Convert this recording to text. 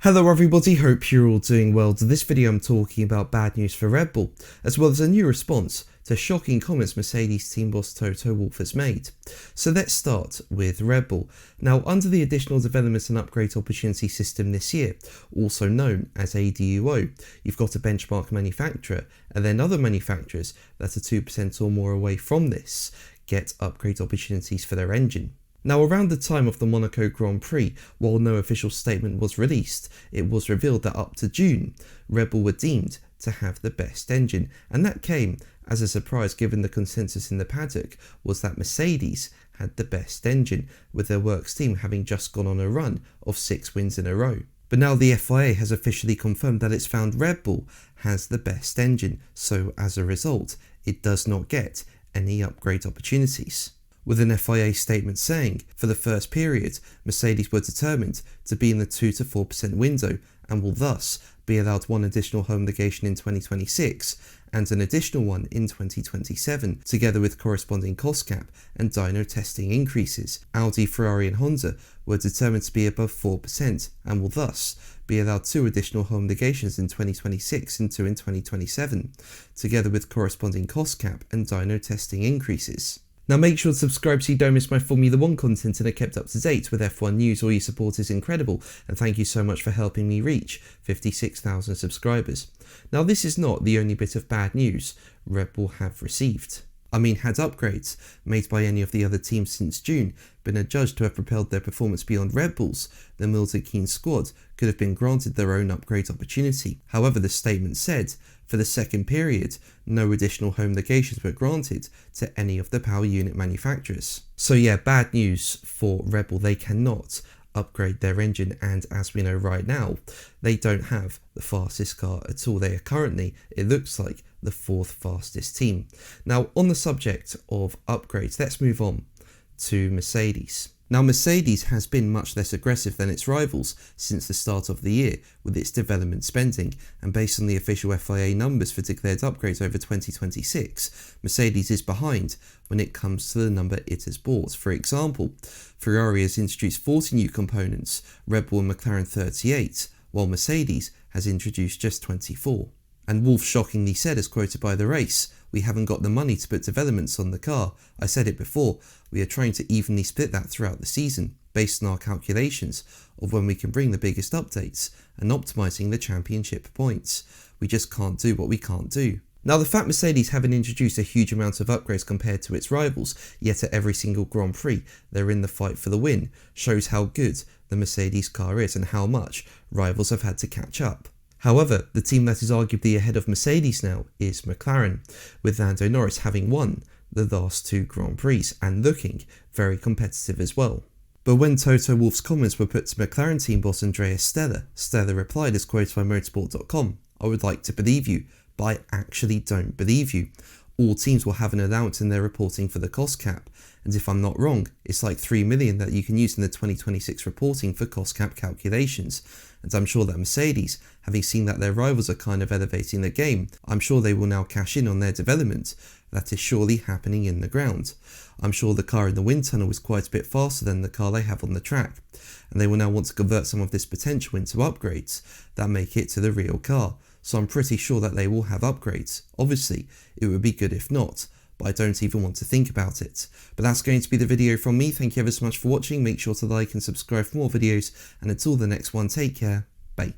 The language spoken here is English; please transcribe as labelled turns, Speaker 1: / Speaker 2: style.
Speaker 1: Hello everybody, hope you're all doing well. To this video I'm talking about bad news for Red Bull, as well as a new response to shocking comments Mercedes team boss Toto Wolff has made. So let's start with Red Bull. Now, under the Additional Development and Upgrade Opportunity System this year, also known as ADUO, you've got a benchmark manufacturer, and then other manufacturers that are 2% or more away from this get upgrade opportunities for their engine. Now, around the time of the Monaco Grand Prix, while no official statement was released, it was revealed that up to June, Red Bull were deemed to have the best engine, and that came as a surprise given the consensus in the paddock was that Mercedes had the best engine, with their works team having just gone on a run of 6 wins in a row. But now the FIA has officially confirmed that it's found Red Bull has the best engine, so as a result, it does not get any upgrade opportunities, with an FIA statement saying, for the first period, Mercedes were determined to be in the 2 to 4% window and will thus be allowed one additional homologation in 2026 and an additional one in 2027, together with corresponding cost cap and dyno testing increases. Audi, Ferrari and Honda were determined to be above 4% and will thus be allowed 2 additional homologations in 2026 and 2 in 2027, together with corresponding cost cap and dyno testing increases. Now make sure to subscribe so you don't miss my Formula 1 content and are kept up to date with F1 news. All your support is incredible, and thank you so much for helping me reach 56,000 subscribers. Now this is not the only bit of bad news Red Bull have received. Had upgrades made by any of the other teams since June been adjudged to have propelled their performance beyond Red Bull's, the Milton Keynes squad could have been granted their own upgrade opportunity. However, the statement said, for the second period, no additional homologations were granted to any of the power unit manufacturers. So yeah, bad news for Red Bull. They cannot upgrade their engine, and as we know right now, they don't have the fastest car at all. They are currently, it looks like, the 4th fastest team. Now, on the subject of upgrades, let's move on to Mercedes. Now, Mercedes has been much less aggressive than its rivals since the start of the year with its development spending, and based on the official FIA numbers for declared upgrades over 2026, Mercedes is behind when it comes to the number it has bought. For example, Ferrari has introduced 40 new components, Red Bull and McLaren 38, while Mercedes has introduced just 24. And Wolff shockingly said, as quoted by The Race, "We haven't got the money to put developments on the car. I said it before, we are trying to evenly split that throughout the season, based on our calculations of when we can bring the biggest updates and optimising the championship points. We just can't do what we can't do." Now, the fact Mercedes haven't introduced a huge amount of upgrades compared to its rivals, yet at every single Grand Prix they're in the fight for the win, shows how good the Mercedes car is and how much rivals have had to catch up. However, the team that is arguably ahead of Mercedes now is McLaren, with Lando Norris having won the last 2 Grand Prix and looking very competitive as well. But when Toto Wolff's comments were put to McLaren team boss Andreas Stella replied, as quoted by motorsport.com, "I would like to believe you, but I actually don't believe you. All teams will have an allowance in their reporting for the cost cap, and if I'm not wrong, it's like 3 million that you can use in the 2026 reporting for cost cap calculations. And I'm sure that Mercedes, having seen that their rivals are kind of elevating the game, I'm sure they will now cash in on their development. That is surely happening in the ground. I'm sure the car in the wind tunnel is quite a bit faster than the car they have on the track, and they will now want to convert some of this potential into upgrades that make it to the real car. So I'm pretty sure that they will have upgrades. Obviously, it would be good if not, but I don't even want to think about it." But that's going to be the video from me. Thank you ever so much for watching. Make sure to like and subscribe for more videos, and until the next one, take care. Bye.